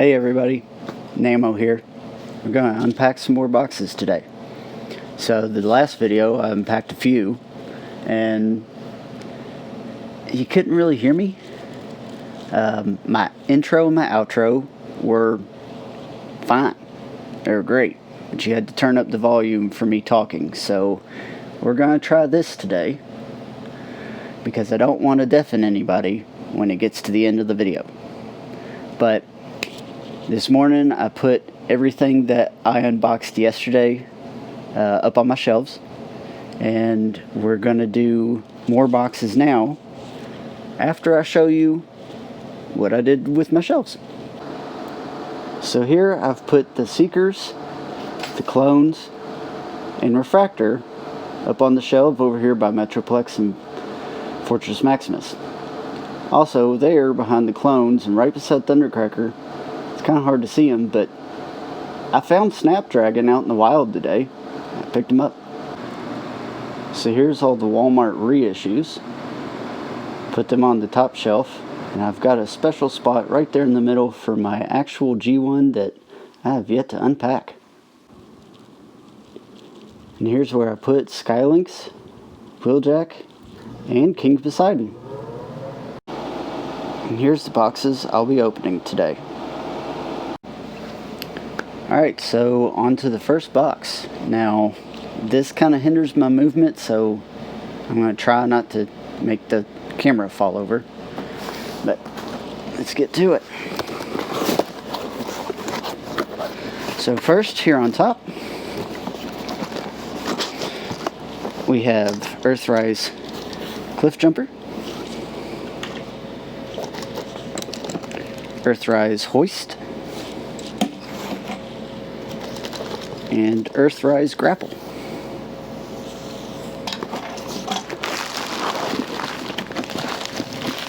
Hey everybody, Namo here. We're going to unpack some more boxes today. So the last video I unpacked a few and you couldn't really hear me. My intro and my outro were fine. They were great, but you had to turn up the volume for me talking. So we're going to try this today because I don't want to deafen anybody when it gets to the end of the video. But this morning I put everything that I unboxed yesterday up on my shelves, and we're going to do more boxes now after I show you what I did with my shelves. So here I've put the Seekers, the Clones, and Refractor up on the shelf over here by Metroplex and Fortress Maximus. Also there behind the Clones and right beside Thundercracker, it's kind of hard to see them, but I found Snapdragon out in the wild today. I picked him up. So here's all the Walmart reissues. Put them on the top shelf, and I've got a special spot right there in the middle for my actual G1 that I have yet to unpack. And here's where I put Skylinks, Wheeljack, and King Poseidon. And here's the boxes I'll be opening today. Alright, so on to the first box. Now, this kind of hinders my movement, so I'm going to try not to make the camera fall over. But let's get to it. So first, here on top, we have Earthrise Cliff Jumper, Earthrise Hoist, and Earthrise Grapple.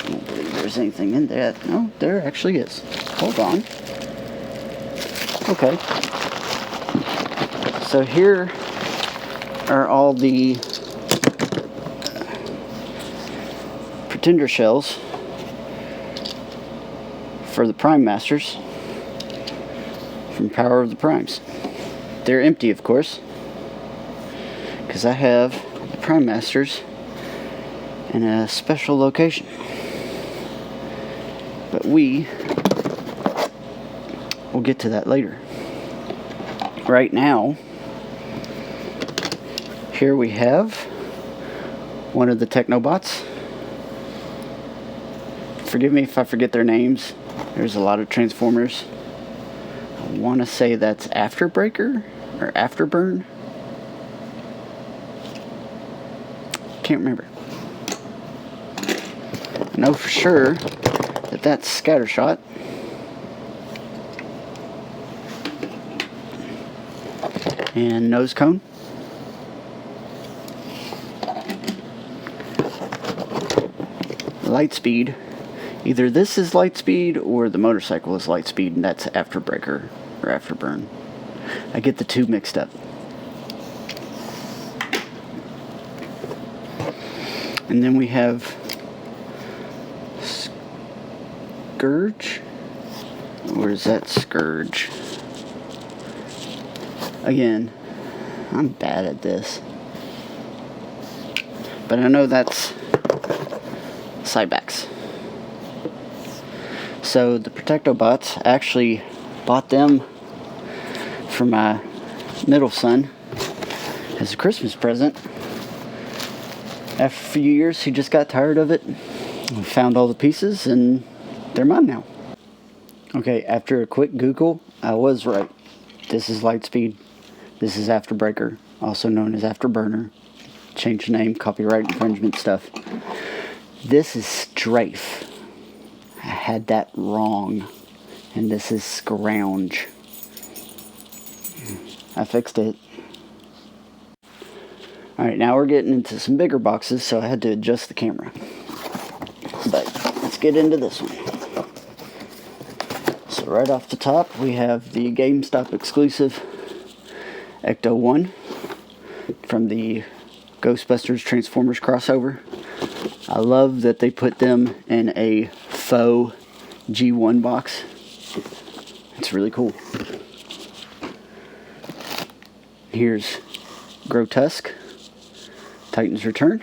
I don't believe there's anything in that. No, there actually is. Hold on. Okay. So here are all the Pretender shells for the Prime Masters from Power of the Primes. They're empty, of course, because I have the Prime Masters in a special location. But we will get to that later. Right now, here we have one of the Technobots. Forgive me if I forget their names. There's a lot of Transformers. I want to say that's Afterbreaker or Afterburn. Can't remember. I know for sure that that's Scattershot. And Nose Cone. Lightspeed. Either this is Lightspeed or the motorcycle is Lightspeed, and that's Afterbreaker or Afterburn. I get the two mixed up. And then we have Scourge. Or is that Scourge? Again, I'm bad at this. But I know that's Cybax. So the Protectobots, I actually bought them for my middle son as a Christmas present. After a few years, he just got tired of it. We found all the pieces and they're mine now. Okay, after a quick Google, I was right. This is Lightspeed. This is Afterbreaker, also known as Afterburner. Change the name, copyright infringement stuff. This is Strafe. I had that wrong. And this is Scrounge. I fixed it. Alright, now we're getting into some bigger boxes, so I had to adjust the camera. But let's get into this one. So right off the top, we have the GameStop exclusive Ecto 1 from the Ghostbusters Transformers crossover. I love that they put them in a faux G1 box. It's really cool. Here's Grotesque, Titan's Return.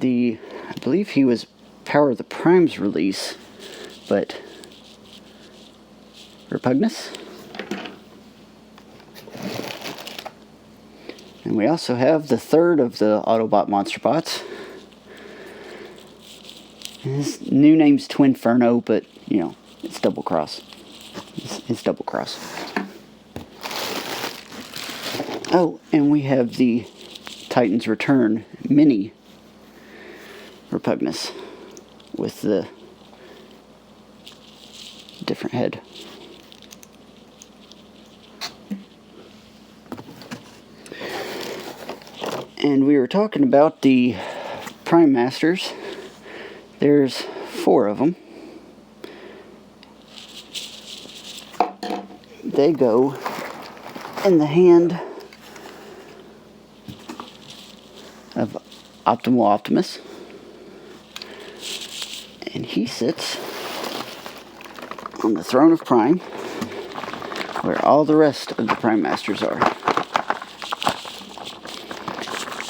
I believe he was Power of the Primes release, but Repugnus. And we also have the third of the Autobot Monster Bots. His new name's Twinferno, but, you know, it's Double Cross. It's Double Cross. Oh, and we have the Titan's Return Mini Repugnus with the different head. And we were talking about the Prime Masters. There's 4 of them. They go in the hand of Optimal Optimus. And he sits on the throne of Prime, where all the rest of the Prime Masters are.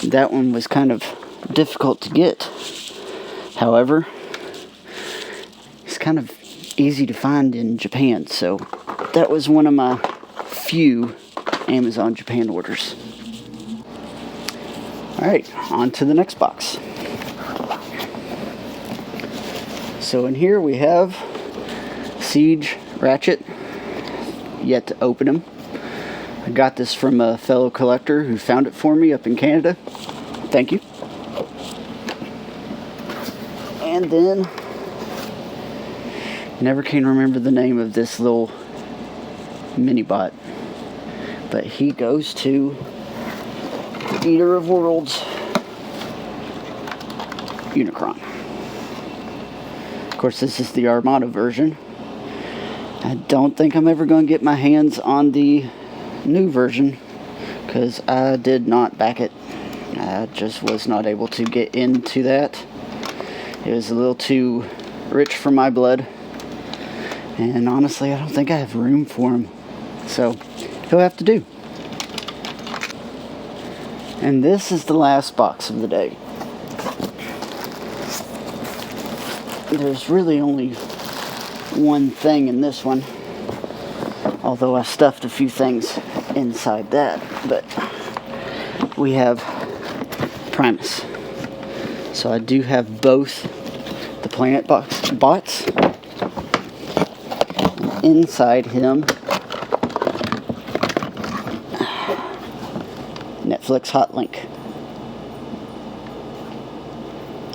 That one was kind of difficult to get. However, it's kind of easy to find in Japan, so that was one of my few Amazon Japan orders. Alright, on to the next box. So in here we have Siege Ratchet. Yet to open him. I got this from a fellow collector who found it for me up in Canada. Thank you. And then, never can remember the name of this little mini bot, but he goes to Eater of Worlds Unicron. Of course, this is the Armada version. I don't think I'm ever going to get my hands on the new version because I did not back it. I just was not able to get into that. It was a little too rich for my blood, and honestly I don't think I have room for him, so he'll have to do. And this is the last box of the day. There's really only one thing in this one, although I stuffed a few things inside that, but we have Primus. So I do have both the Planet Bots. And inside him, Netflix Hot Link.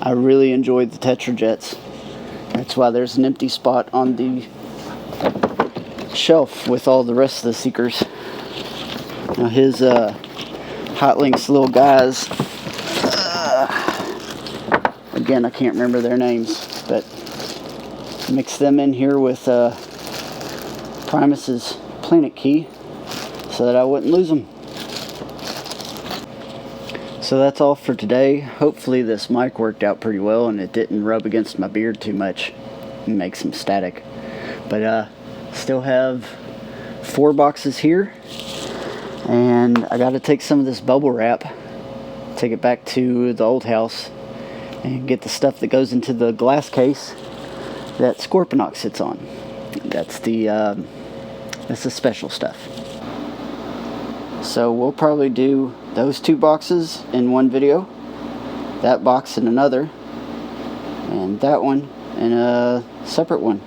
I really enjoyed the Tetrajets. That's why there's an empty spot on the shelf with all the rest of the Seekers. Now his Hot Link's little guys, again I can't remember their names, but mix them in here with Primus's Planet Key so that I wouldn't lose them. So that's all for today. Hopefully this mic worked out pretty well and it didn't rub against my beard too much and make some static. But still have 4 boxes here, and I got to take some of this bubble wrap, take it back to the old house, and get the stuff that goes into the glass case that Scorponok sits on. That's the special stuff. So we'll probably do those 2 boxes in one video, that box in another, and that one in a separate one.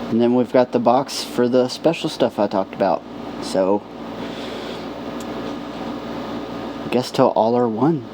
And then we've got the box for the special stuff I talked about. So I guess till all are one.